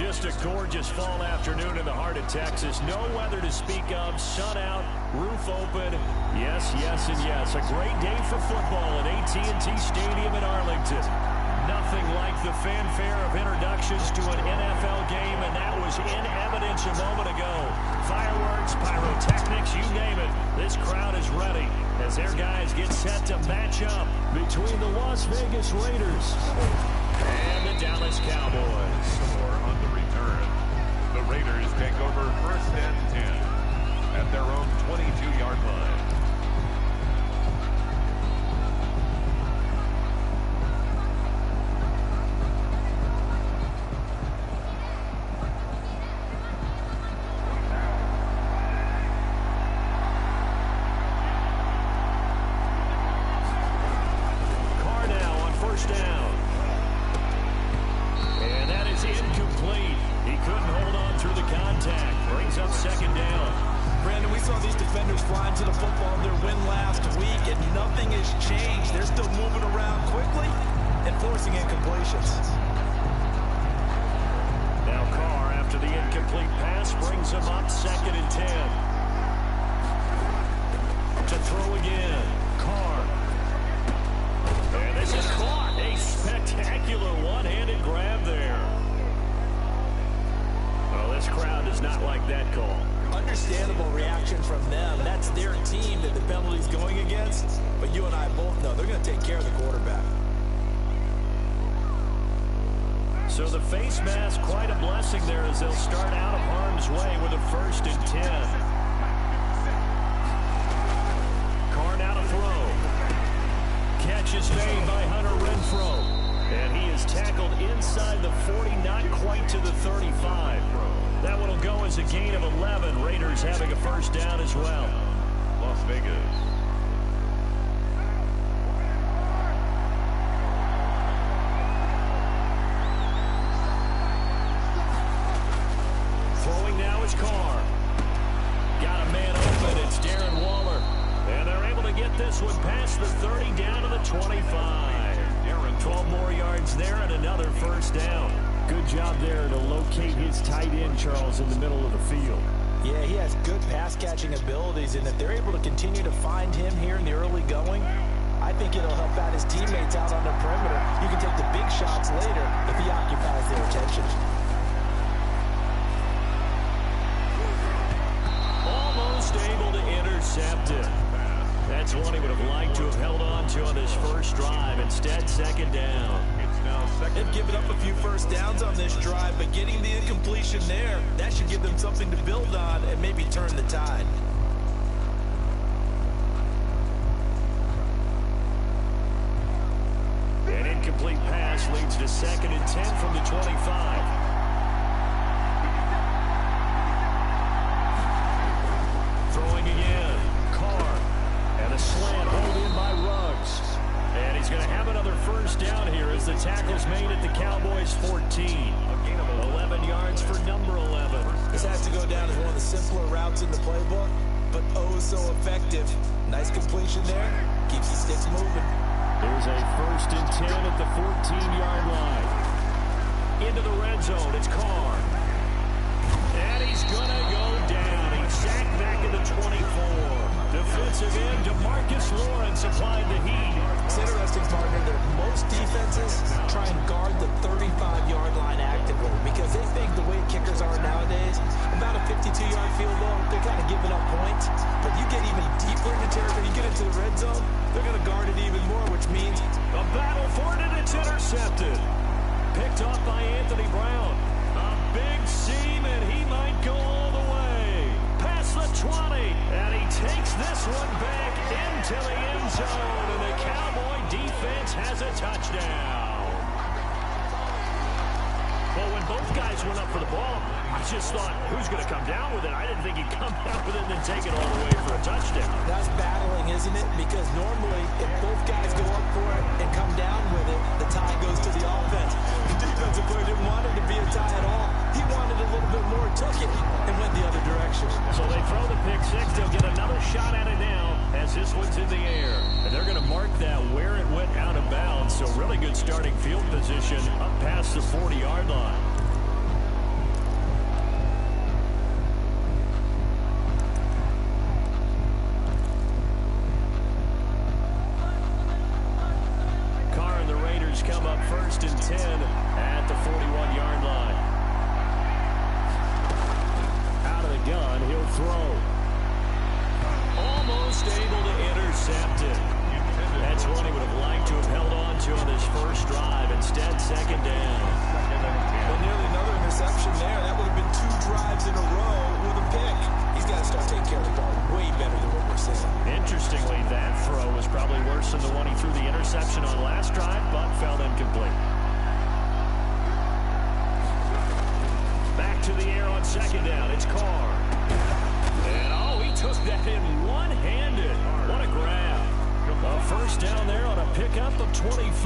Just a gorgeous fall afternoon in the heart of Texas. No weather to speak of. Sun out, roof open. Yes, yes, and yes. A great day for football at AT&T Stadium in Arlington. Nothing like the fanfare of introductions to an NFL game, and that was in evidence a moment ago. Fireworks, pyrotechnics, you name it. This crowd is ready as their guys get set to match up between the Las Vegas Raiders and the Dallas Cowboys. On the return, the Raiders take over 1st and 10 at their own 22-yard line. So the face mask, quite a blessing there as they'll start out of harm's way with a 1st and 10. Carr now to throw. Catch is made by Hunter Renfrow. And he is tackled inside the 40, not quite to the 35. That one will go as a gain of 11. Raiders having a 1st down as well. Las Vegas. Carr. Got a man open. It's Darren Waller. And they're able to get this one past the 30 down to the 25. 12 more yards there and another 1st down. Good job there to locate his tight end, Charles, in the middle of the field. Yeah, he has good pass-catching abilities, and if they're able to continue to find him here in the early going, I think it'll help out his teammates out on the perimeter. You can take the big shots later if he occupies their attention. Able to intercept it. That's one he would have liked to have held on to on this 1st drive. Instead, 2nd down. They've given up a few 1st downs on this drive, but getting the incompletion there, that should give them something to build on and maybe turn the tide. An incomplete pass leads to 2nd and 10 from the 25. Throwing again, Carr, and a slant hold in by Ruggs. And he's going to have another 1st down here as the tackle's made at the Cowboys 14. A gain of 11 yards for number 11. This has to go down as one of the simpler routes in the playbook, but oh so effective. Nice completion there, keeps the sticks moving. There's a 1st and 10 at the 14-yard line. Into the red zone, it's Carr. And he's going to go down. He's sacked back at the 24. Defensive end, DeMarcus Lawrence applied the heat. It's interesting, partner, that most defenses try and guard the 35-yard line actively because they think the way kickers are nowadays, about a 52-yard field goal, they're kind of giving up points. But you get even deeper into territory, you get into the red zone, they're going to guard it even more, which means a battle for it, and it's intercepted. Picked off by Anthony Brown. A big seam, and he might go all the way. Past the 20, and he takes this one back into the end zone, and the Cowboy defense has a touchdown. Well, when both guys went up for the ball, I just thought, who's going to come down with it? I didn't think he'd come down with it and then take it all the way for a touchdown. That's battling, isn't it? Because normally, if both guys go up for it and come down with it, the tie goes to the offense. The defensive player didn't want it to be a tie at all. He wanted a little bit more, took it, and went the other direction. So they throw the pick six. They'll get another shot at it now as this one's in the air. And they're going to mark that where it went out of bounds. So really good starting field position up past the 40-yard line. Raiders come up 1st and 10 at the 41-yard line. Out of the gun, he'll throw. Almost able to intercept it. That's one he would have liked to have held on to on his first drive. Instead, 2nd down. Well, nearly another interception there. That would have been 2 drives in a row with a pick. He's got to start taking care of the ball way better than what we're seeing. Interestingly, that throw was probably worse than the one he threw the interception on last drive, but fell incomplete. Back to the air on 2nd down. It's Carr. And, he took that in one-handed. What a grab. A 1st down there on a pickup of 25.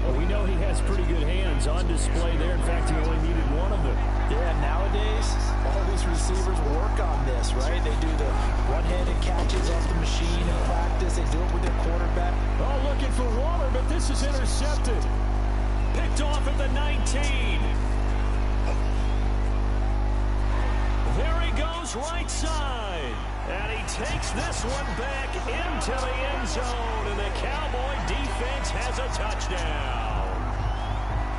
Well, we know he has pretty good hands on display there. In fact, he only needed one of them. Yeah, nowadays, all these receivers work on this, right? They do the one-handed catches off the machine in practice. They do it with their quarterback. Oh, looking for Waller, but this is intercepted. Picked off at the 19. There he goes, right side. And he takes this one back into the end zone. And the Cowboy defense has a touchdown.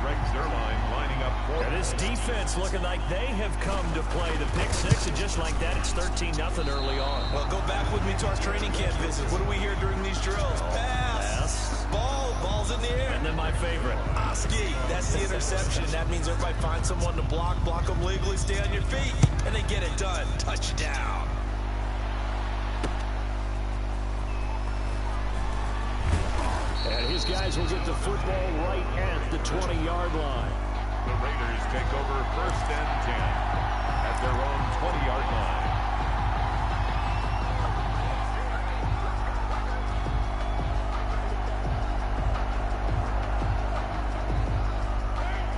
Greg Zuerlein lining up for. And this defense looking like they have come to play the pick six. And just like that, it's 13-0 early on. Well, go back with me to our training camp visits. What do we hear during these drills? Pass. Ball's in the air. And then my favorite. Oski. That's the interception. That means everybody finds someone to block them legally, stay on your feet, and they get it done. Touchdown. And his guys will get the football right at the 20-yard line. The Raiders take over 1st and 10 at their own 20-yard line.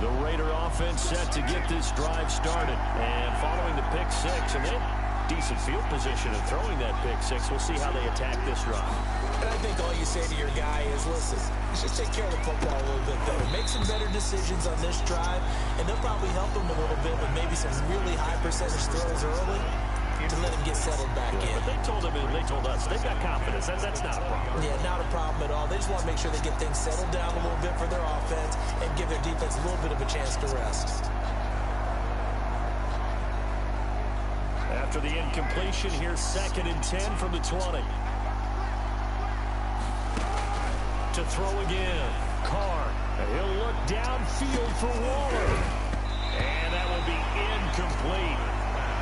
The Raider offense set to get this drive started. And following the pick six, and they decent field position of throwing that pick six. We'll see how they attack this drive. And I think all you say to your guy is, listen, let's just take care of the football a little bit better. Make some better decisions on this drive, and they'll probably help him a little bit with maybe some really high percentage throws early to let him get settled back in. But they told him, and they told us, they've got confidence. That's not a problem. Yeah, not a problem at all. They just want to make sure they get things settled down a little bit for their offense and give their defense a little bit of a chance to rest. After the incompletion, here's 2nd and 10 from the 20. To throw again. Carr. He'll look downfield for Waller. And that will be incomplete.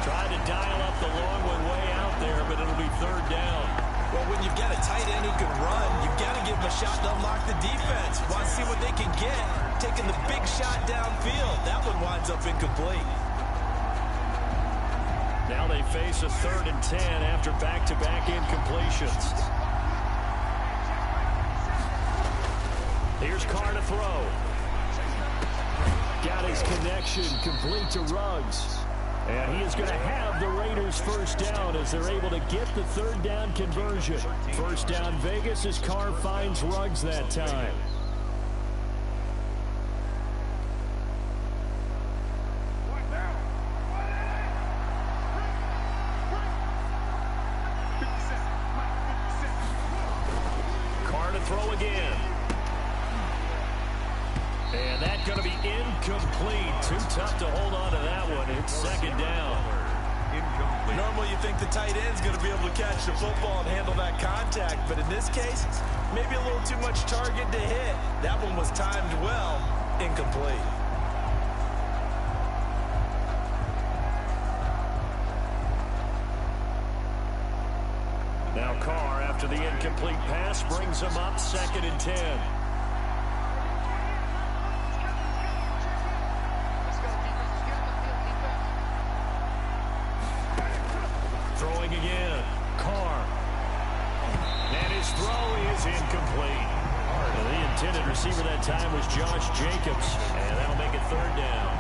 Tried to dial up the long one way out there, but it'll be 3rd down. Well, when you've got a tight end who can run, you've got to give him a shot to unlock the defense. Want to see what they can get. Taking the big shot downfield. That one winds up incomplete. Now they face a 3rd and 10 after back-to-back incompletions. Here's Carr to throw. Got his connection complete to Ruggs. And he is going to have the Raiders 1st down as they're able to get the 3rd down conversion. 1st down Vegas as Carr finds Ruggs that time. Carr to throw again. And that's going to be incomplete. Too tough to hold on to that one. It's 2nd down. Incomplete. Normally you think the tight end's going to be able to catch the football and handle that contact, but in this case, maybe a little too much target to hit. That one was timed well. Incomplete. Now Carr, after the incomplete pass, brings him up 2nd and 10. Throwing again. Carr. And his throw is incomplete. The intended receiver that time was Josh Jacobs. And that'll make it 3rd down.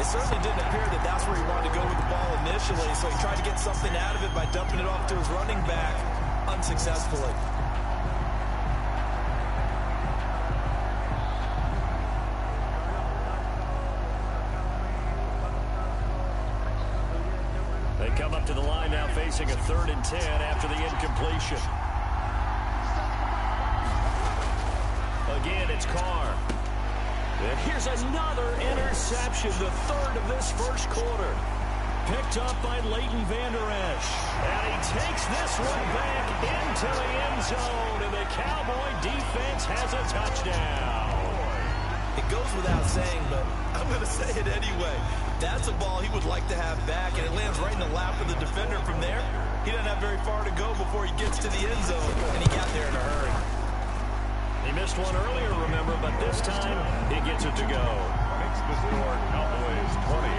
It certainly didn't appear that that's where he wanted to go with the ball initially, so he tried to get something out of it by dumping it off to his running back unsuccessfully. They come up to the line now facing a 3rd and 10 after the incompletion. Again, an It's Carr. And here's another interception, the third of this first quarter. Picked up by Leighton Vander Esch. And he takes this one back into the end zone. And the Cowboy defense has a touchdown. It goes without saying, but I'm going to say it anyway. That's a ball he would like to have back, and it lands right in the lap of the defender. From there, he doesn't have very far to go before he gets to the end zone, and he got there in a hurry. He missed one earlier, remember, but this time he gets it to go. Makes the score Cowboys 20,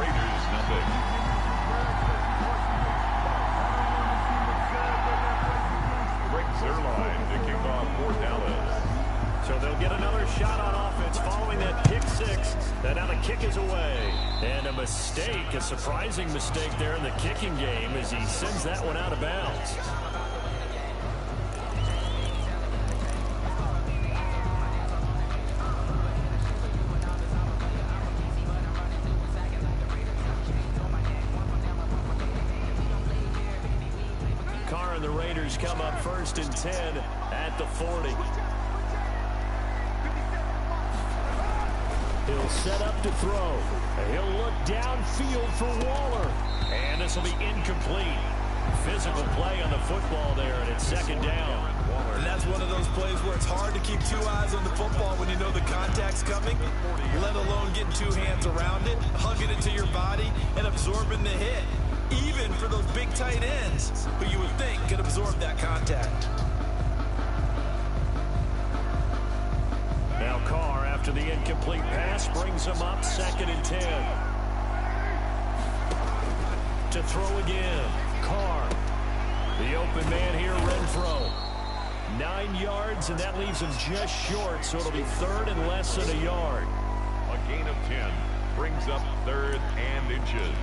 Raiders nothing. Breaks their line to kick off for Dallas. So they'll get another shot on offense following that pick six. And now the kick is away. And a mistake, a surprising mistake there in the kicking game as he sends that one out of bounds. Carr and the Raiders come up 1st and 10 at the 40. He'll set up to throw. He'll look downfield for Waller. And this will be incomplete. Physical play on the football there, and it's 2nd down. And that's one of those plays where it's hard to keep 2 eyes on the football when you know the contact's coming, let alone getting 2 hands around it, hugging it to your body, and absorbing the hit. Even for those big tight ends who you would think could absorb that contact. Now Carr, after the incomplete pass, brings him up 2nd and 10. To throw again, Carr. The open man here, Renfro. 9 yards, and that leaves him just short, so it'll be 3rd and less than a yard. A gain of 10 brings up 3rd and inches.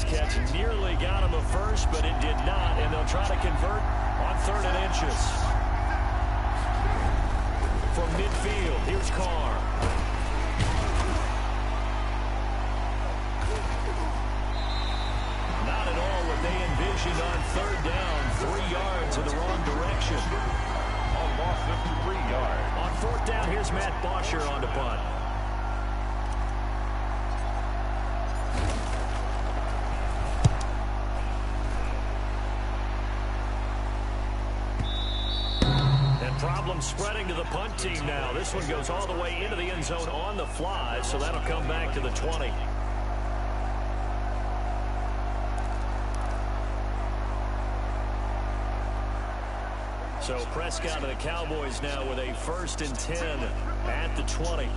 Catch nearly got him a first, but it did not, and they'll try to convert on 3rd and inches. From midfield, here's Carr. Not at all what they envisioned on 3rd down, 3 yards in the wrong direction. A loss of 3 yards. On 4th down, here's Matt Bosher on to punt. Problem spreading to the punt team now. This one goes all the way into the end zone on the fly, so that'll come back to the 20. So Prescott and the Cowboys now with a 1st and 10 at the 20.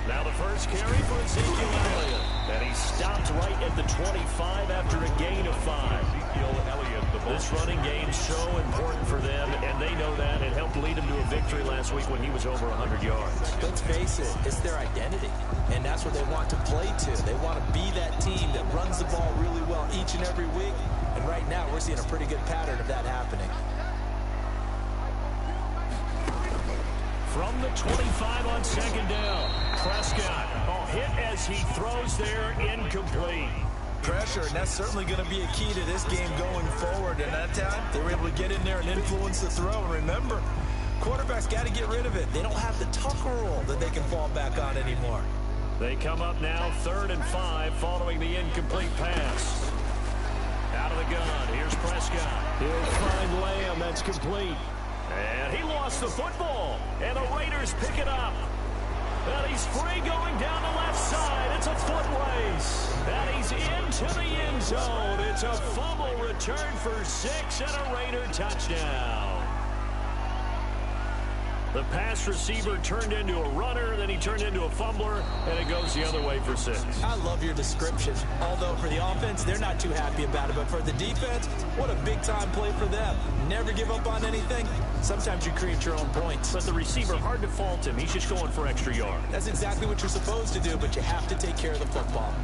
Now the first carry for Ezekiel Elliott. And he stopped right at the 25 after a gain of 5. This running game's so important for them, and they know that. It helped lead them to a victory last week when he was over 100 yards. Let's face it, it's their identity, and that's what they want to play to. They want to be that team that runs the ball really well each and every week, and right now we're seeing a pretty good pattern of that happening. From the 25 on 2nd down, Prescott. Hit as he throws there, incomplete. Pressure, and that's certainly going to be a key to this game going forward. And that time, they were able to get in there and influence the throw. And remember, quarterbacks got to get rid of it. They don't have the Tucker rule that they can fall back on anymore. They come up now 3rd and 5 following the incomplete pass. Out of the gun, here's Prescott. He'll find Lamb, that's complete. And he lost the football, and the Raiders pick it up. And he's free going down the left side. It's a foot race. And he's into the end zone. It's a fumble return for 6 and a Raider touchdown. The pass receiver turned into a runner, then he turned into a fumbler, and it goes the other way for 6. I love your description. Although for the offense, they're not too happy about it. But for the defense, what a big-time play for them. Never give up on anything. Sometimes you create your own points. But the receiver, hard to fault him. He's just going for extra yard. That's exactly what you're supposed to do, but you have to take care of the football.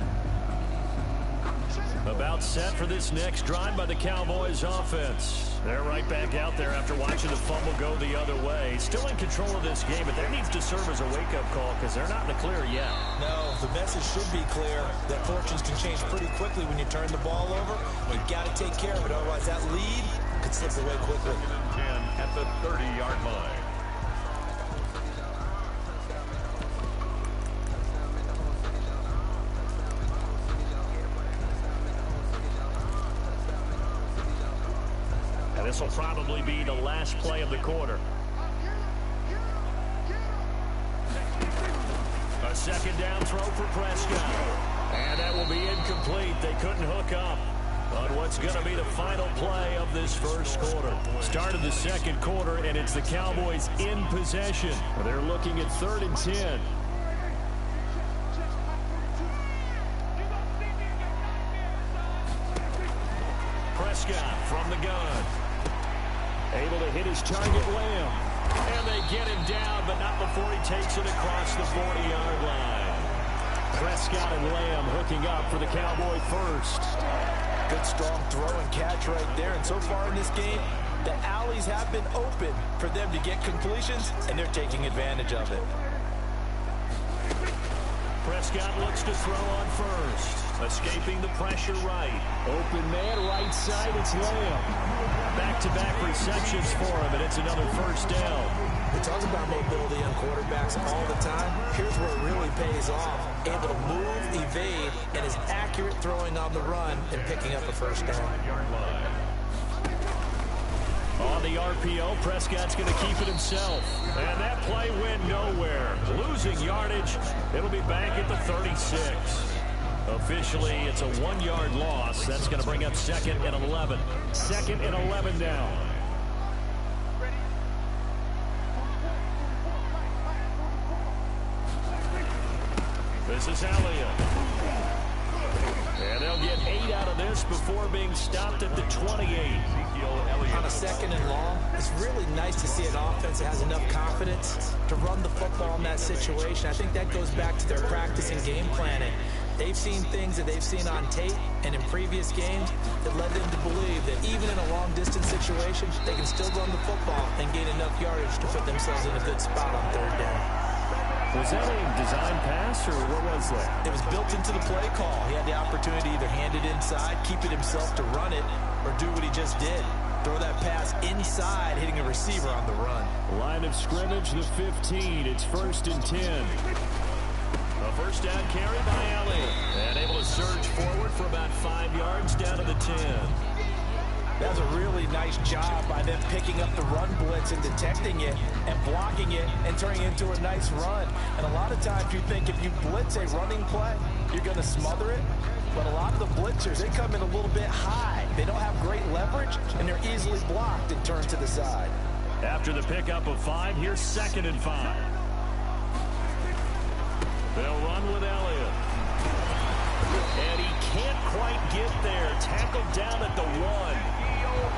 About set for this next drive by the Cowboys offense. They're right back out there after watching the fumble go the other way. Still in control of this game, but that needs to serve as a wake-up call because they're not in the clear yet. No, the message should be clear that fortunes can change pretty quickly when you turn the ball over. You've got to take care of it, otherwise that lead could slip away quickly. 10 at the 30-yard line. This will probably be the last play of the quarter. A second down throw for Prescott. And that will be incomplete. They couldn't hook up on what's going to be the final play of this first quarter. Start of the second quarter, and it's the Cowboys in possession. They're looking at 3rd and 10. Prescott from the gun. Able to hit his target, Lamb. And they get him down, but not before he takes it across the 40-yard line. Prescott and Lamb hooking up for the Cowboy first. Good strong throw and catch right there. And so far in this game, the alleys have been open for them to get completions, and they're taking advantage of it. Prescott looks to throw on first. Escaping the pressure right. Open man, right side, it's Lamb. Back-to-back receptions for him, and it's another first down. We talk about mobility on quarterbacks all the time. Here's where it really pays off. Able to move, evade, and is accurate throwing on the run and picking up a first down. On the RPO, Prescott's going to keep it himself. And that play went nowhere. Losing yardage. It'll be back at the 36. Officially, it's a 1-yard loss. That's going to bring up 2nd and 11. 2nd and 11 now. This is Elliott. And they'll get 8 out of this before being stopped at the 28. On a 2nd and long, it's really nice to see an offense that has enough confidence to run the football in that situation. I think that goes back to their practice and game planning. They've seen things that they've seen on tape and in previous games that led them to believe that even in a long-distance situation, they can still run the football and gain enough yardage to put themselves in a good spot on 3rd down. Was that a design pass, or what was that? It was built into the play call. He had the opportunity to either hand it inside, keep it himself to run it, or do what he just did. Throw that pass inside, hitting a receiver on the run. Line of scrimmage, the 15. It's 1st and 10. A first down carry by Elliott. And able to surge forward for about 5 yards down to the 10. That was a really nice job by them picking up the run blitz and detecting it and blocking it and turning it into a nice run. And a lot of times you think if you blitz a running play, you're going to smother it. But a lot of the blitzers, they come in a little bit high. They don't have great leverage, and they're easily blocked and turned to the side. After the pickup of 5, here's 2nd and 5. They'll run with Elliott. And he can't quite get there. Tackled down at the 1.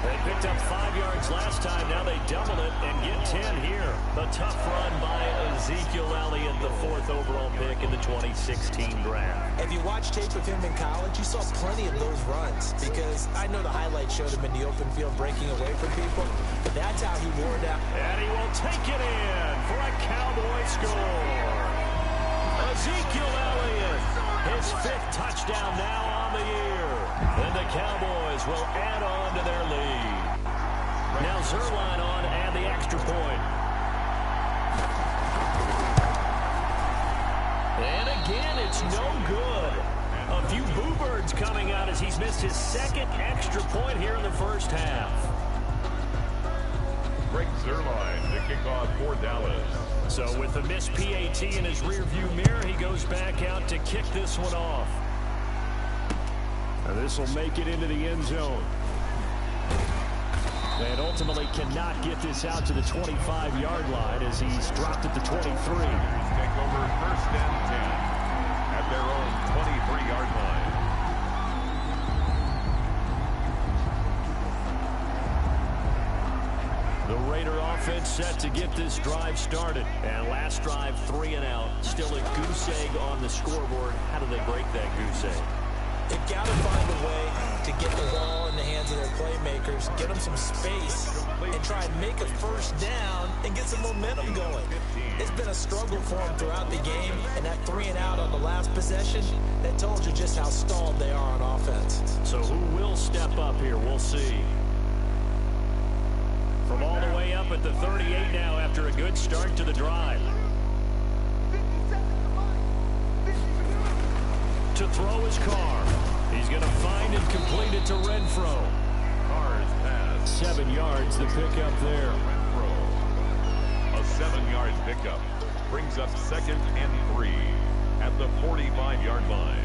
They picked up 5 yards last time. Now they double it and get 10 here. A tough run by Ezekiel Elliott, the 4th overall pick in the 2016 draft. If you watch tape of him in college, you saw plenty of those runs because I know the highlights showed him in the open field breaking away from people, but that's how he wore down. And he will take it in for a Cowboy score. Ezekiel Elliott, his 5th touchdown now on the year. And the Cowboys will add on to their lead. Now Zerline on and the extra point. And again, it's no good. A few boo birds coming out as he's missed his 2nd extra point here in the first half. Greg Zerline to kick off for Dallas. So with the missed PAT in his rearview mirror, he goes back out to kick this one off. And this will make it into the end zone. And ultimately cannot get this out to the 25-yard line as he's dropped at the 23. Take over 1st and 10 at their own 23-yard line. The Raider offense set to get this drive started. And last drive, 3 and out. Still a goose egg on the scoreboard. How do they break that goose egg? They've got to find a way to get the ball in the hands of their playmakers defenders, get them some space, and try and make a first down and get some momentum going. It's been a struggle for them throughout the game, and that 3-and-out on the last possession, that told you just how stalled they are on offense. So who will step up here? We'll see. From all the way up at the 38 now after a good start to the drive. To throw his Carr. He's going to find and complete it to Renfro. Carr's pass. 7 yards, the pickup there. Renfro. A 7-yard pickup brings up 2nd and 3 at the 45-yard line.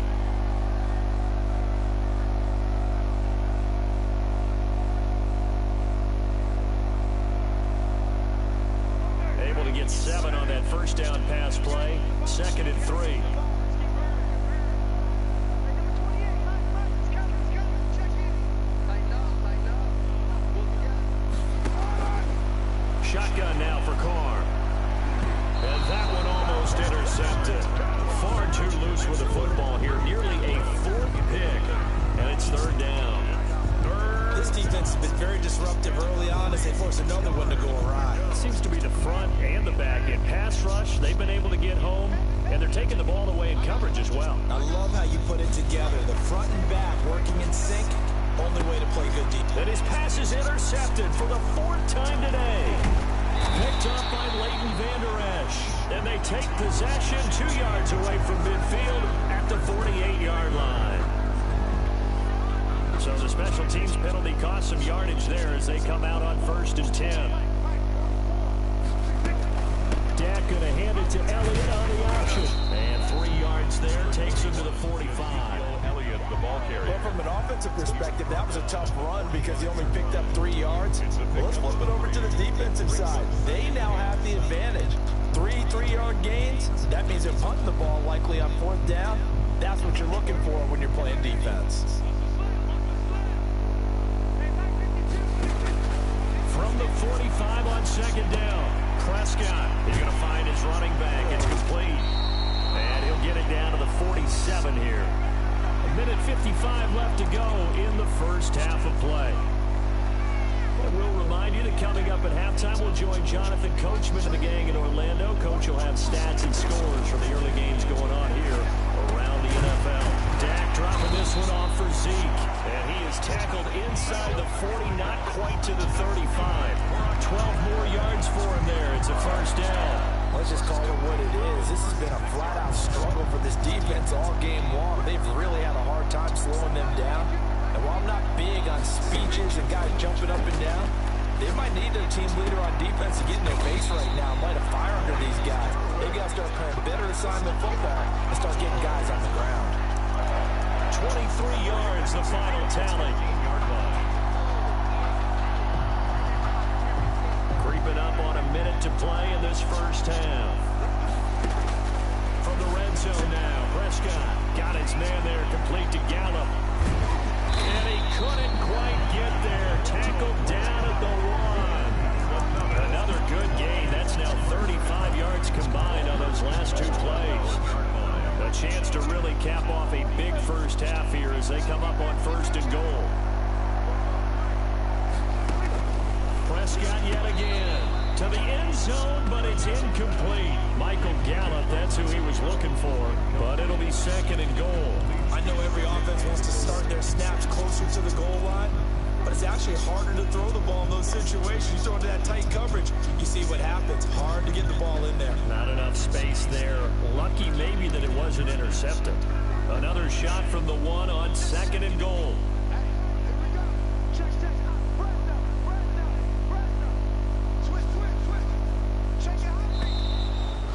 Able to get 7 on that first down pass play. 2nd and 3. Shotgun now for Carr. And that one almost intercepted. Far too loose with the football here. Nearly a 4th pick. And it's 3rd down. This defense has been very disruptive early on as they force another one to go awry. Seems to be the front and the back end. Pass rush, they've been able to get home. And they're taking the ball away in coverage as well. I love how you put it together. The front and back working in sync. Only way to play good defense. And his pass is intercepted for the 4th time today. Picked up by Leighton Vander Esch. And they take possession 2 yards away from midfield at the 48-yard line. So the special teams penalty cost some yardage there as they come out on 1st and 10. Dak going to hand it to Elliott on the option. And 3 yards there takes him to the 45. Elliott, the ball carrier. Well, from an offensive perspective, that was a tough run because he only picked up 3 yards. Well, let's flip it over to the defensive side. They now have the advantage. 3 3-yard gains. That means they're punting the ball likely on 4th down. That's what you're looking for when you're playing defense. From the 45 on 2nd down. Prescott is going to find his running back. It's complete. And he'll get it down to the 47 here. 1:55 left to go in the first half of play. And we'll remind you that coming up at halftime, we'll join Jonathan Coachman and the gang in Orlando. Coach will have stats and scores from the early games going on here around the NFL. Dak dropping this one off for Zeke. And he is tackled inside the 40, not quite to the 35. 12 more yards for him there. It's a first down. Let's just call it what it is. This has been a flat-out struggle for this defense all game long. They've really had a hard time slowing them down. And while I'm not big on speeches and guys jumping up and down, they might need their team leader on defense to get in their face right now and light a fire under these guys. They've got to start playing better assignment football and start getting guys on the ground. 23 yards, the final tally. Creeping up on a minute to play in this first half. From the red zone now, Prescott got his man there, complete to Gallup. And he couldn't quite get there. Tackled down at the 1. Another good gain. That's now 35 yards combined on those last 2 plays. A chance to really cap off a big first half here as they come up on 1st and goal. Prescott yet again to the end zone, but it's incomplete. Michael Gallup, that's who he was looking for, but it'll be 2nd and goal. I know every offense wants to start their snaps closer to the goal line, but it's actually harder to throw the ball in those situations. You throw into that tight coverage, you see what happens. Hard to get the ball in there. Not enough space there. Lucky maybe that it wasn't intercepted. Another shot from the 1 on 2nd and goal.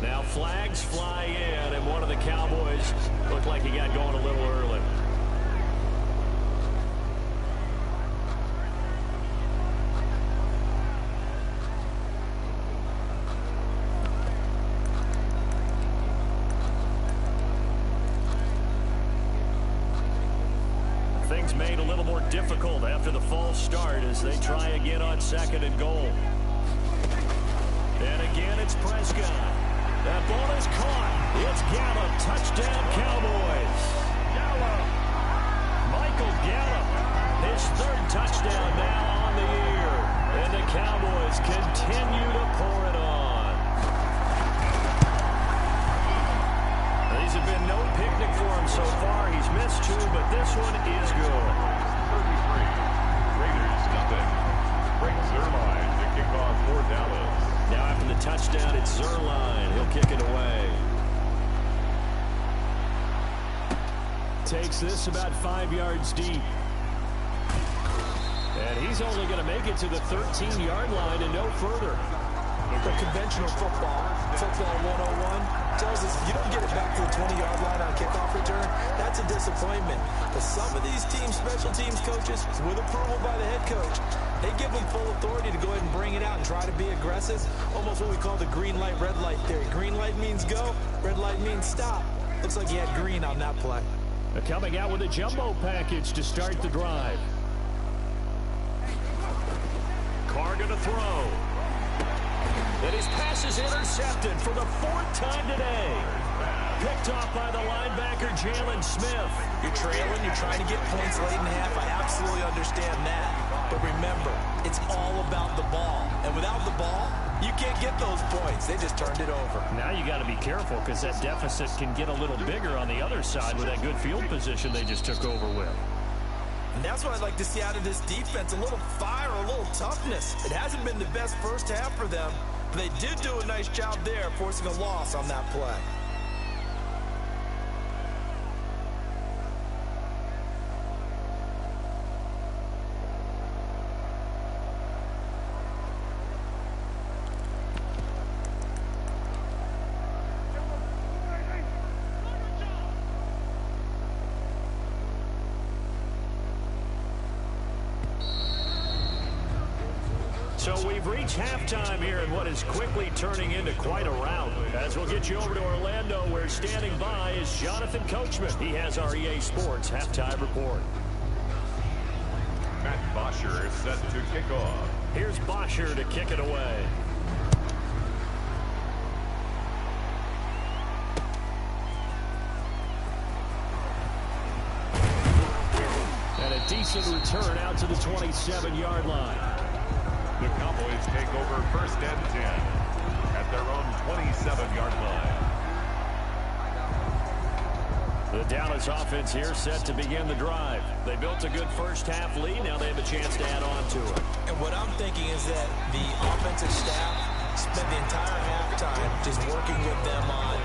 Now flags fly in, and one of the Cowboys looked like he got going a little early. Things made a little more difficult after the false start as they try again on 2nd and goal. And again, it's Prescott. That ball is caught. It's Gallup. Touchdown, Cowboys. Gallup. Michael Gallup. His 3rd touchdown now on Zerline. He'll kick it away. Takes this about 5 yards deep. And he's only going to make it to the 13-yard line and no further. The conventional football 101, tells us if you don't get it back to the 20-yard line on kickoff return, that's a disappointment. But some of these special teams coaches, with approval by the head coach, they give them full authority to go ahead and bring it out and try to be aggressive. Almost what we call the green light, red light theory. Green light means go, red light means stop. Looks like he had green on that play. They're coming out with a jumbo package to start the drive. Carr going to throw. And his pass is intercepted for the 4th time today. Picked off by the linebacker, Jalen Smith. You're trailing, you're trying to get points late in the half. I absolutely understand that. But remember, it's all about the ball. And without the ball, you can't get those points. They just turned it over. Now you got to be careful because that deficit can get a little bigger on the other side with that good field position they just took over with. And that's what I'd like to see out of this defense, a little fire, a little toughness. It hasn't been the best first half for them, but they did do a nice job there, forcing a loss on that play. So we've reached halftime here in what is quickly turning into quite a rout. As we'll get you over to Orlando, where standing by is Jonathan Coachman. He has our EA Sports halftime report. Matt Bosher is set to kick off. Here's Bosher to kick it away. And a decent return out to the 27-yard line. The Cowboys take over 1st and 10 at their own 27-yard line. The Dallas offense here set to begin the drive. They built a good first half lead. Now they have a chance to add on to it. And what I'm thinking is that the offensive staff spent the entire halftime just working with them on,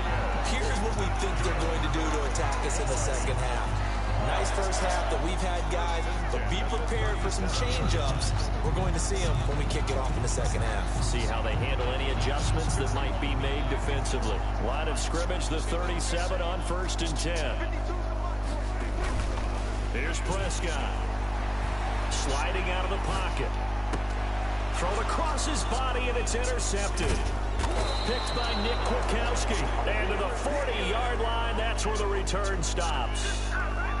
here's what we think they're going to do to attack us in the second half. Nice first half that we've had, guys, but be prepared for some change-ups. We're going to see them when we kick it off in the second half. See how they handle any adjustments that might be made defensively. Line of scrimmage, the 37 on 1st and 10. Here's Prescott. Sliding out of the pocket. Thrown across his body, and it's intercepted. Picked by Nick Kwiatkowski. And to the 40-yard line, that's where the return stops.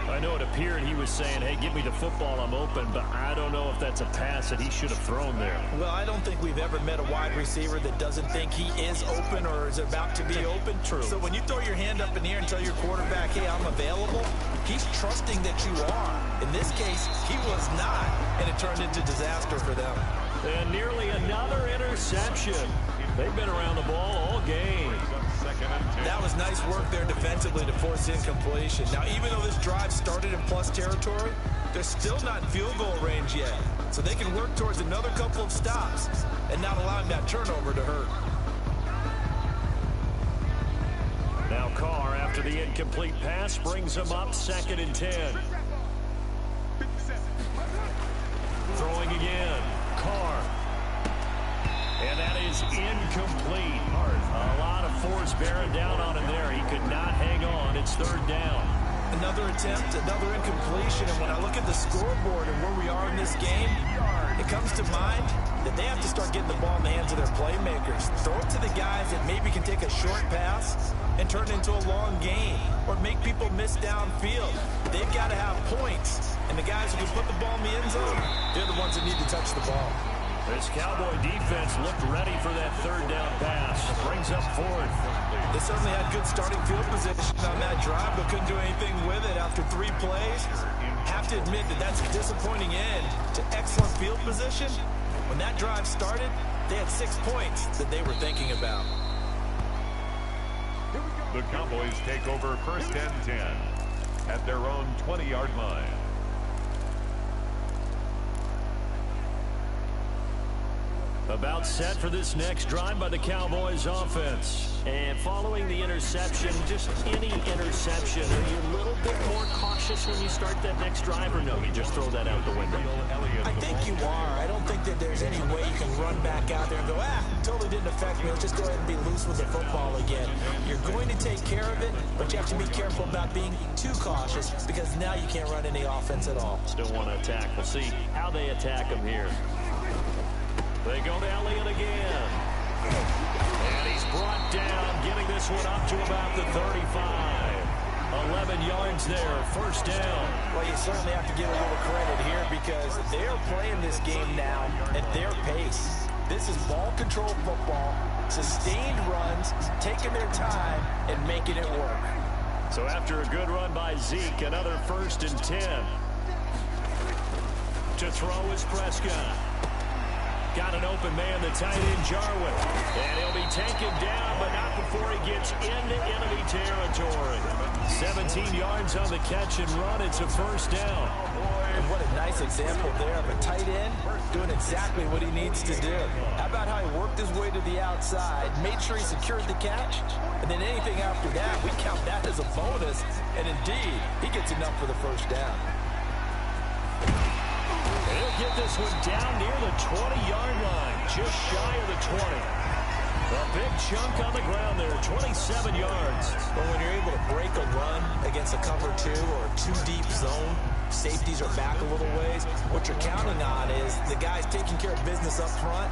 I know it appeared he was saying, hey, give me the football, I'm open, but I don't know if that's a pass that he should have thrown there. Well, I don't think we've ever met a wide receiver that doesn't think he is open or is about to be open. True. So when you throw your hand up in the air and tell your quarterback, hey, I'm available, he's trusting that you are. In this case, he was not, and it turned into disaster for them. And nearly another interception. They've been around the ball all game. That was nice work there defensively to force incompletion. Now, even though this drive started in plus territory, they're still not in field goal range yet. So they can work towards another couple of stops and not allowing that turnover to hurt. Now Carr, after the incomplete pass, brings him up 2nd and 10. Throwing again. Carr. And that is incomplete. A lot of force bearing down on him there. He could not hang on. It's 3rd down. Another attempt, another incompletion. And when I look at the scoreboard and where we are in this game, it comes to mind that they have to start getting the ball in the hands of their playmakers. Throw it to the guys that maybe can take a short pass and turn it into a long gain or make people miss downfield. They've got to have points. And the guys who can put the ball in the end zone, they're the ones that need to touch the ball. This Cowboy defense looked ready for that 3rd down pass. Brings up 4th. They certainly had good starting field position on that drive, but couldn't do anything with it after 3 plays. Have to admit that that's a disappointing end to excellent field position. When that drive started, they had 6 points that they were thinking about. The Cowboys take over 1st and 10 at their own 20-yard line. About set for this next drive by the Cowboys offense. And following the interception, just any interception, are you a little bit more cautious when you start that next drive, or no, you just throw that out the window? I think you are. I don't think that there's any way you can run back out there and go, totally didn't affect me. Let's just go ahead and be loose with the football again. You're going to take care of it, but you have to be careful about being too cautious because now you can't run any offense at all. Still want to attack. We'll see how they attack him here. They go to Elliott again. And he's brought down, getting this one up to about the 35. 11 yards there, first down. Well, you certainly have to give a little credit here because they're playing this game now at their pace. This is ball control football, sustained runs, taking their time, and making it work. So after a good run by Zeke, another 1st and 10. To throw is Prescott. Got an open man, the tight end, Jarwin. And he'll be taken down, but not before he gets into enemy territory. 17 yards on the catch and run. It's a first down. And what a nice example there of a tight end doing exactly what he needs to do. How about how he worked his way to the outside, made sure he secured the catch, and then anything after that, we count that as a bonus. And indeed, he gets enough for the first down. He'll get this one down near the 20-yard line, just shy of the 20. A big chunk on the ground there, 27 yards. But when you're able to break a run against a cover 2 or a 2-deep zone, safeties are back a little ways. What you're counting on is the guys taking care of business up front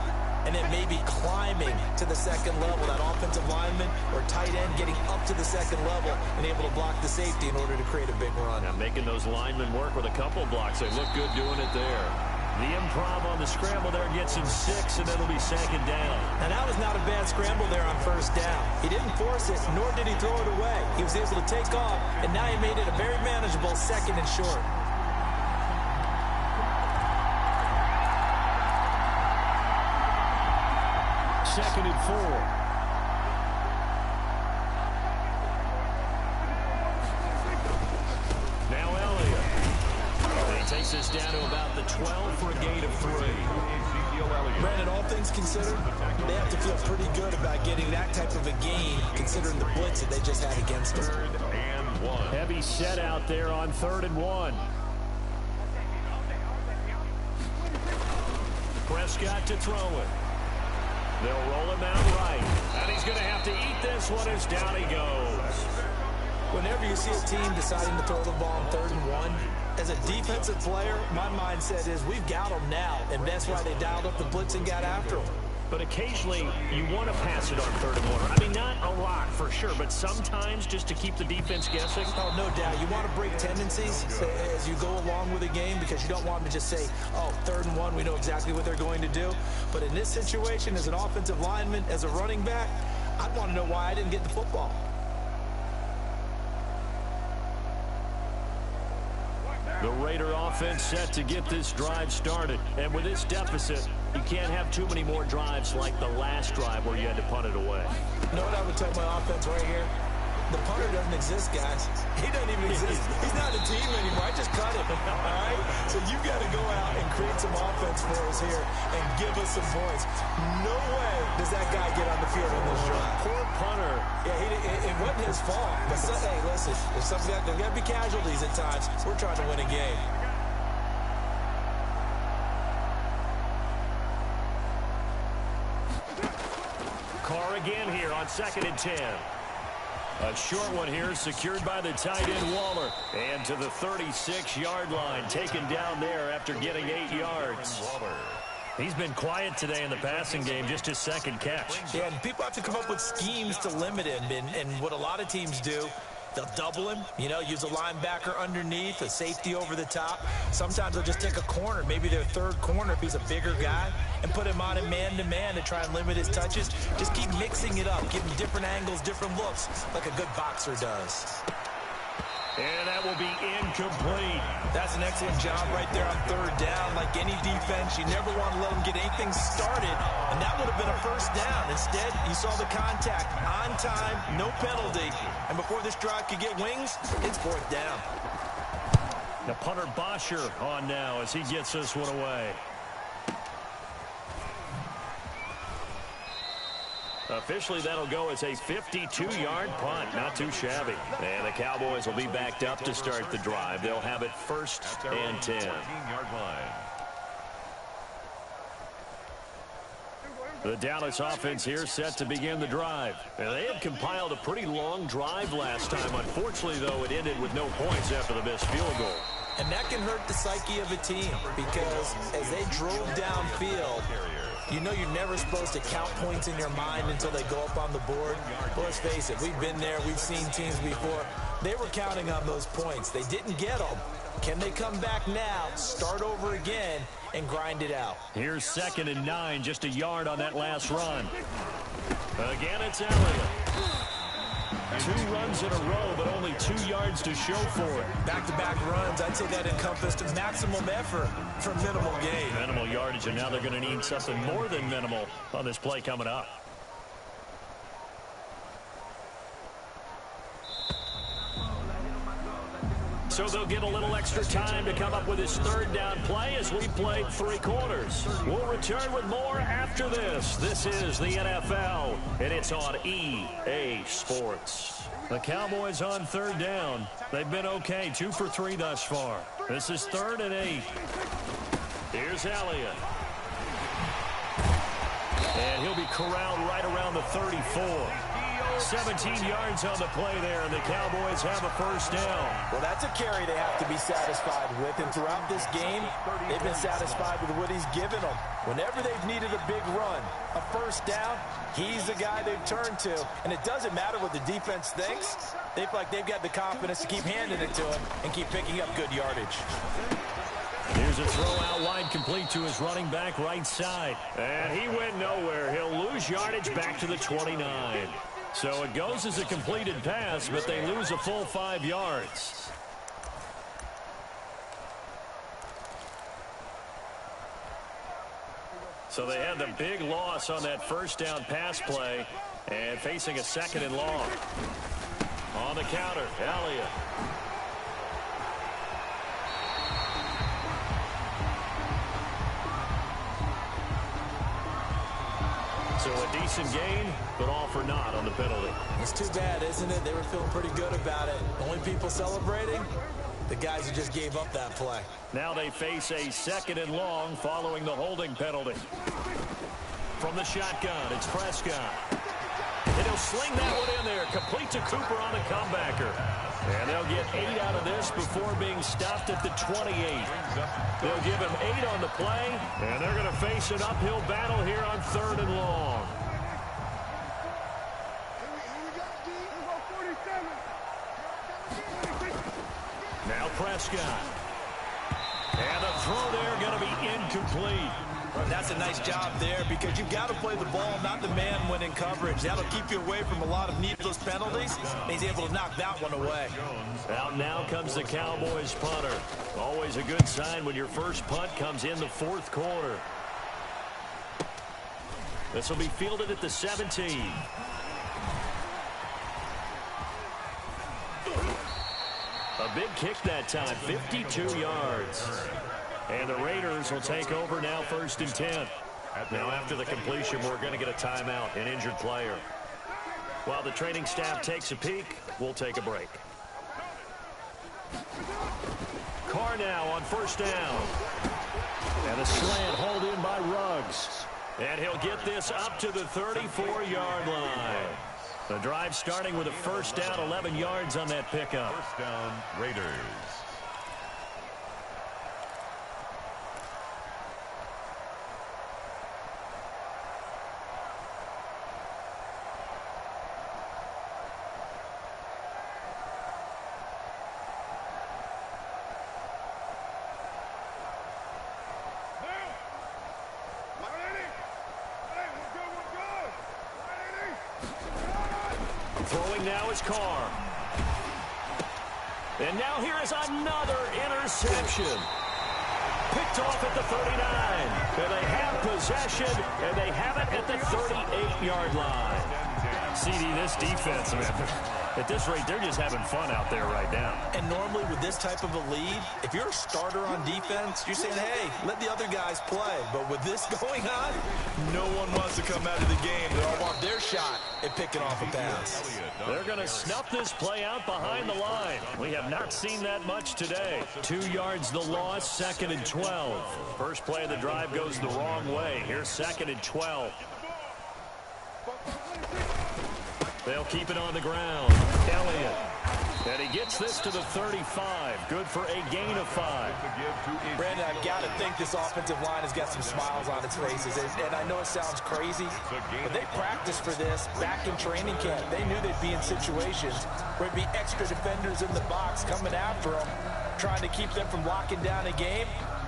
and then maybe climbing to the second level, that offensive lineman or tight end getting up to the second level and able to block the safety in order to create a big run. Now making those linemen work with a couple blocks. They look good doing it there. The improv on the scramble there gets him 6, and it'll be second down. And that was not a bad scramble there on first down. He didn't force it, nor did he throw it away. He was able to take off, and now he made it a very manageable 2nd and short. Second and 4. Now Elliott. And he takes this down to about the 12 for a gain of 3. Brandon, all things considered, they have to feel pretty good about getting that type of a gain considering the blitz that they just had against them. 3rd and 1. Heavy set out there on 3rd and 1. Prescott to throw it. They'll roll him out right. And he's going to have to eat this one as down he goes. Whenever you see a team deciding to throw the ball on 3rd and 1, as a defensive player, my mindset is we've got them now. And that's why they dialed up the blitz and got after them. But occasionally, you want to pass it on 3rd and 1. I mean, not a lot for sure, but sometimes just to keep the defense guessing. Oh, no doubt. You want to break tendencies as you go along with the game because you don't want them to just say, oh, 3rd and 1, we know exactly what they're going to do. But in this situation, as an offensive lineman, as a running back, I'd want to know why I didn't get the football. The Raider offense set to get this drive started. And with this deficit, you can't have too many more drives like the last drive where you had to punt it away. You know what I would tell my offense right here? The punter doesn't exist, guys. He doesn't even exist. He's not a team anymore. I just cut him, all right? So you got to go out and create some offense for us here and give us some points. No way does that guy get on the field on this drive. Poor punter. Yeah, it wasn't his fault. But hey, listen, there's got to be casualties at times. We're trying to win a game. Carr again here on 2nd and 10. A short one here, secured by the tight end Waller. And to the 36-yard line, taken down there after getting 8 yards. He's been quiet today in the passing game, just his 2nd catch. Yeah, and people have to come up with schemes to limit him. And what a lot of teams do, they'll double him, use a linebacker underneath, a safety over the top. Sometimes they'll just take a corner, maybe their 3rd corner if he's a bigger guy, and put him on a man-to-man to try and limit his touches. Just keep mixing it up, give him different angles, different looks, like a good boxer does. And that will be incomplete. That's an excellent job right there on 3rd down. Like any defense, you never want to let them get anything started, and that would have been a first down. Instead, you saw the contact on time, no penalty, and before this drive could get wings, it's 4th down. The punter Bosher on now as he gets this one away. Officially, that'll go as a 52-yard punt. Not too shabby. And the Cowboys will be backed up to start the drive. They'll have it first and 10. 14-yard line. The Dallas offense here set to begin the drive. And they had compiled a pretty long drive last time. Unfortunately, though, it ended with no points after the missed field goal. And that can hurt the psyche of a team because as they drove downfield, you know you're never supposed to count points in your mind until they go up on the board. But let's face it, we've been there. We've seen teams before. They were counting on those points. They didn't get them. Can they come back now, start over again, and grind it out? Here's 2nd and 9, just a yard on that last run. Again, it's Elliott. 2 runs in a row, but only 2 yards to show for it. Back-to-back runs, I'd say that encompassed maximum effort for minimal gain. Minimal yardage, and now they're going to need something more than minimal on this play coming up. So they'll get a little extra time to come up with his 3rd down play as we played 3 quarters. We'll return with more after this. This is the NFL, and it's on EA Sports. The Cowboys on 3rd down. They've been okay, 2 for 3 thus far. This is 3rd and 8. Here's Elliott. And he'll be corralled right around the 34. 17 yards on the play there, and the Cowboys have a first down. Well, that's a carry they have to be satisfied with, and throughout this game, they've been satisfied with what he's given them. Whenever they've needed a big run, a first down, he's the guy they've turned to, and it doesn't matter what the defense thinks. They feel like they've got the confidence to keep handing it to him and keep picking up good yardage. Here's a throw out wide, complete to his running back right side. And he went nowhere. He'll lose yardage back to the 29. So it goes as a completed pass, but they lose a full 5 yards. So they had the big loss on that first down pass play and facing a 2nd and long. On the counter, Elliott. So a decent gain, but all for naught on the penalty. It's too bad, isn't it? They were feeling pretty good about it. Only people celebrating? The guys who just gave up that play. Now they face a 2nd and long following the holding penalty. From the shotgun, it's Prescott. And he'll sling that one in there, complete to Cooper on the comebacker. And they'll get 8 out of this before being stopped at the 28. They'll give him 8 on the play, and they're going to face an uphill battle here on 3rd and long. Now Prescott. And the throw there going to be incomplete. That's a nice job there because you've got to play the ball, not the man when in coverage. That'll keep you away from a lot of needless penalties. And he's able to knock that one away. Out now comes the Cowboys punter. Always a good sign when your first punt comes in the 4th quarter. This will be fielded at the 17. A big kick that time, 52 yards. And the Raiders will take over now 1st and 10. Now after the completion, we're going to get a timeout, an injured player. While the training staff takes a peek, we'll take a break. Carr now on 1st down. And a slant hauled in by Ruggs. And he'll get this up to the 34-yard line. The drive starting with a 1st down, 11 yards on that pickup. 1st down, Raiders. Throwing now is Carr. And now here is another interception. Picked off at the 39. And they have possession, and they have it at the 38-yard line. CD, this defense, man, At this rate, they're just having fun out there right now. And normally with this type of a lead, if you're a starter on defense, you're saying, hey, let the other guys play. But with this going on, no one wants to come out of the game. They all want their shot at picking off a pass. They're going to snuff this play out behind the line. We have not seen that much today. 2 yards the loss, 2nd and 12. First play of the drive goes the wrong way. Here's 2nd and 12. They'll keep it on the ground. Elliott. And he gets this to the 35. Good for a gain of 5. Brandon, I've got to think this offensive line has got some smiles on its faces. And I know it sounds crazy, but they practiced for this back in training camp. They knew they'd be in situations where there'd be extra defenders in the box coming after them, trying to keep them from locking down a game.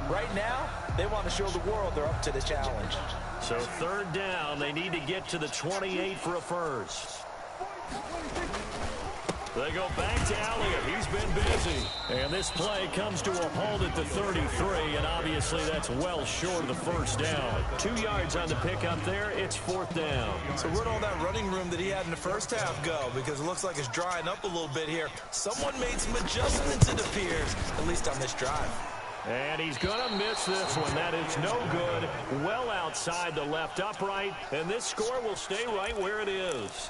Right now, they want to show the world they're up to the challenge. So 3rd down, they need to get to the 28 for a first. They go back to Elliott. He's been busy. And this play comes to a halt at the 33, and obviously that's well short of the first down. 2 yards on the pickup there. It's 4th down. So where'd all that running room that he had in the first half go? Because it looks like it's drying up a little bit here. Someone made some adjustments, it appears, at least on this drive. And he's going to miss this one. That is no good. Well outside the left upright, and this score will stay right where it is.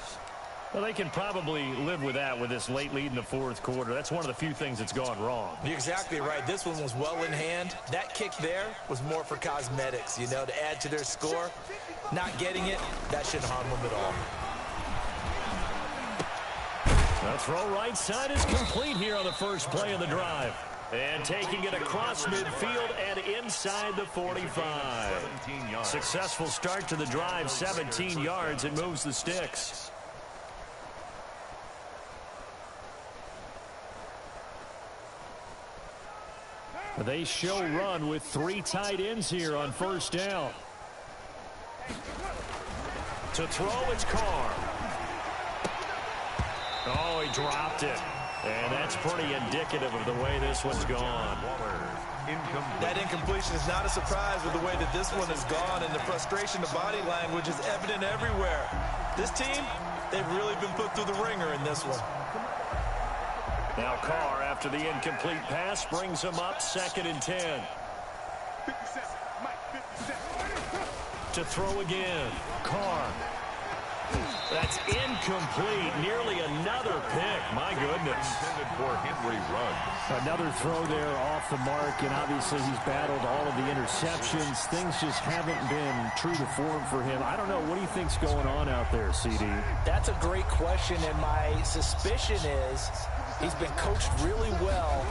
Well, they can probably live with that with this late lead in the 4th quarter. That's one of the few things that's gone wrong. You're exactly right. This one was well in hand. That kick there was more for cosmetics, you know, to add to their score. Not getting it, that shouldn't harm them at all. The throw right side is complete here on the first play of the drive. And taking it across midfield and inside the 45. Successful start to the drive, 17 yards. It moves the sticks. They show run with 3 tight ends here on first down. To throw, it's Carr. Oh, he dropped it. And that's pretty indicative of the way this one's gone. That incompletion is not a surprise with the way that this one has gone, and the frustration, the body language is evident everywhere. This team, they've really been put through the ringer in this one. Now Carr, after the incomplete pass, brings him up 2nd and 10. To throw again. Carr. That's incomplete. Nearly another pick. My goodness. Intended for Henry Ruggs. Another throw there off the mark, and obviously he's battled all of the interceptions. Things just haven't been true to form for him. I don't know. What do you think's going on out there, CD? That's a great question, and my suspicion is he's been coached really well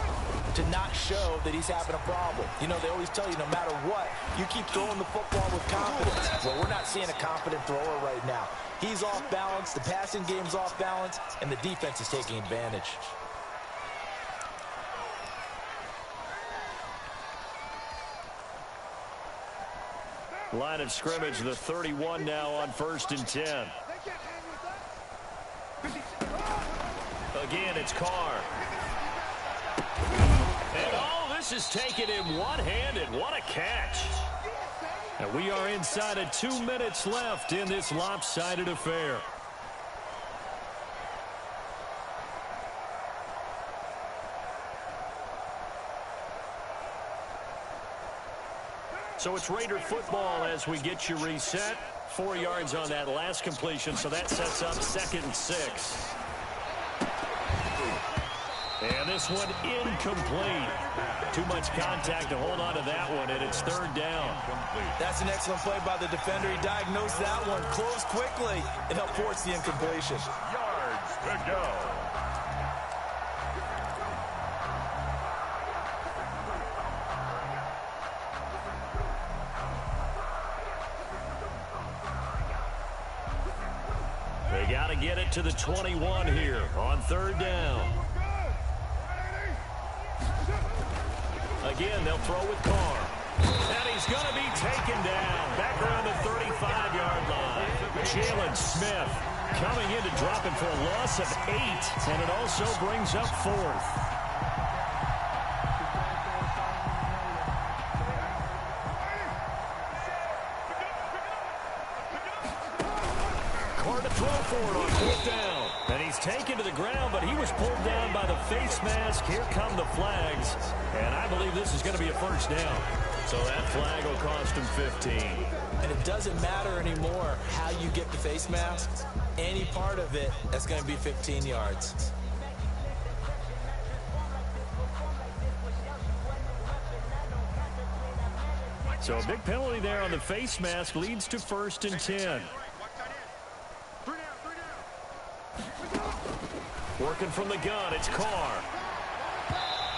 to not show that he's having a problem. You know, they always tell you no matter what, you keep throwing the football with confidence. Well, we're not seeing a confident thrower right now. He's off balance, the passing game's off balance, and the defense is taking advantage. Line of scrimmage, the 31 now on 1st and 10. Again, it's Carr. And all this is taken in one-handed. What a catch. And we are inside of 2 minutes left in this lopsided affair. So it's Raider football as we get you reset. 4 yards on that last completion, so that sets up 2nd and 6. And this one incomplete. Too much contact to hold on to that one, and it's 3rd down. That's an excellent play by the defender. He diagnosed that one, closed quickly, and helped force the incompletion. Yards to go. They got to get it to the 21 here on 3rd down. Again, they'll throw with Carr. And he's going to be taken down back around the 35-yard line. Jalen Smith coming in to drop him for a loss of 8. And it also brings up 4th. Carr to throw for it on 4th down. And he's taken to the ground, but he was pulled down by the face mask. Here come the flags. And I believe this is going to be a first down. So that flag will cost him 15. And it doesn't matter anymore how you get the face mask. Any part of it, that's going to be 15 yards. So a big penalty there on the face mask leads to 1st and 10. Working from the gun, it's Carr.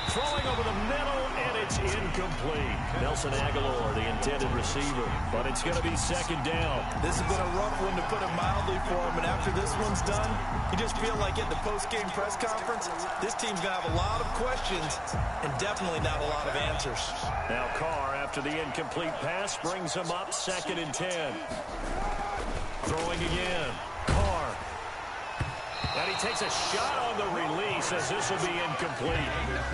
Throwing over the middle, and it's incomplete. Nelson Aguilar, the intended receiver, but it's going to be 2nd down. This has been a rough one, to put it mildly, for him, and after this one's done, you just feel like at the post-game press conference, this team's going to have a lot of questions and definitely not a lot of answers. Now Carr, after the incomplete pass, brings him up 2nd and 10. Throwing again. Carr. And he takes a shot on the release as this will be incomplete.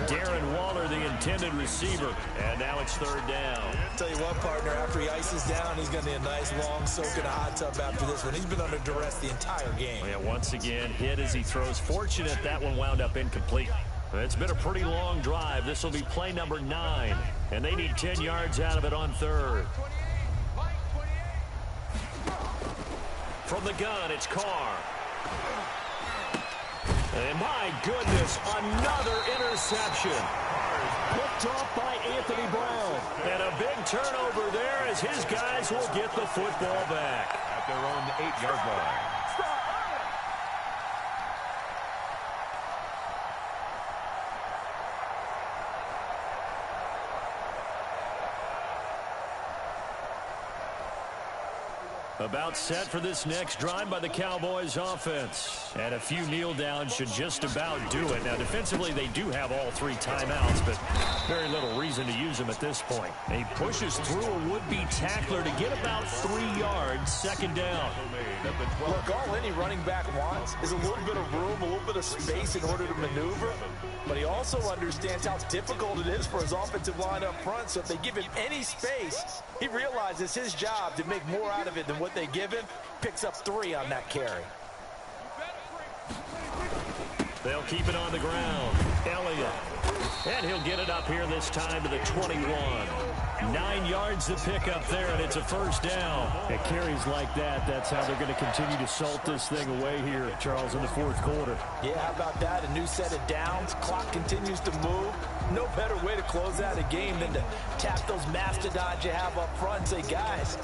Darren Waller, the intended receiver. And now it's 3rd down. Tell you what, partner, after he ices down, he's going to need a nice long soak in a hot tub after this one. He's been under duress the entire game. Yeah, once again, hit as he throws. Fortunate that one wound up incomplete. It's been a pretty long drive. This will be play number 9. And they need 10 yards out of it on 3rd. From the gun, it's Carr. And my goodness, another interception. Picked off by Anthony Brown. And a big turnover there as his guys will get the football back. At their own 8-yard line. About set for this next drive by the Cowboys offense. And a few kneel downs should just about do it. Now, defensively, they do have all 3 timeouts, but very little reason to use them at this point. He pushes through a would-be tackler to get about 3 yards, 2nd down. Look, all any running back wants is a little bit of room, a little bit of space in order to maneuver. But he also understands how difficult it is for his offensive line up front. So if they give him any space, he realizes his job to make more out of it than what they give him. Picks up 3 on that carry. They'll keep it on the ground. Elliott. And he'll get it up here this time to the 21. 9 yards to pick up there, and it's a 1st down. At carries like that, that's how they're going to continue to salt this thing away here, Charles, in the 4th quarter. Yeah, how about that? A new set of downs. Clock continues to move. No better way to close out a game than to tap those mastodons you have up front and say, guys,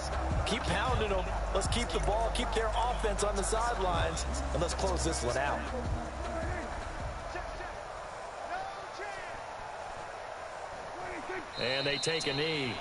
keep pounding them. Let's keep the ball, keep their offense on the sidelines, and let's close this one out. And they take a knee.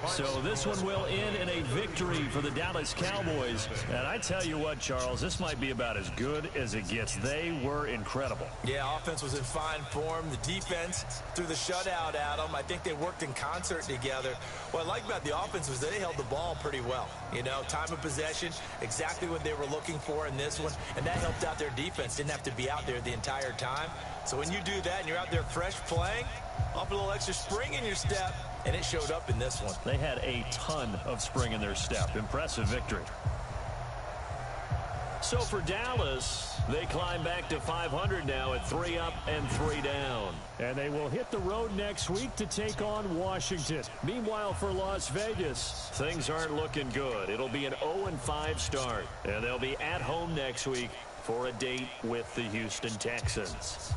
So this one will end in a victory for the Dallas Cowboys. And I tell you what, Charles, this might be about as good as it gets. They were incredible. Yeah, offense was in fine form. The defense threw the shutout at them. I think they worked in concert together. What I like about the offense was they held the ball pretty well. You know, time of possession, exactly what they were looking for in this one. And that helped out their defense. Didn't have to be out there the entire time. So when you do that and you're out there fresh playing, off a little extra spring in your step, and it showed up in this one. They had a ton of spring in their step. Impressive victory. So for Dallas, they climb back to 500 now at 3 up and 3 down. And they will hit the road next week to take on Washington. Meanwhile, for Las Vegas, things aren't looking good. It'll be an 0-5 start. And they'll be at home next week for a date with the Houston Texans.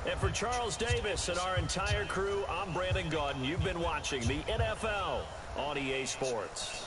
And for Charles Davis and our entire crew, I'm Brandon Gaudin. You've been watching the NFL on EA Sports.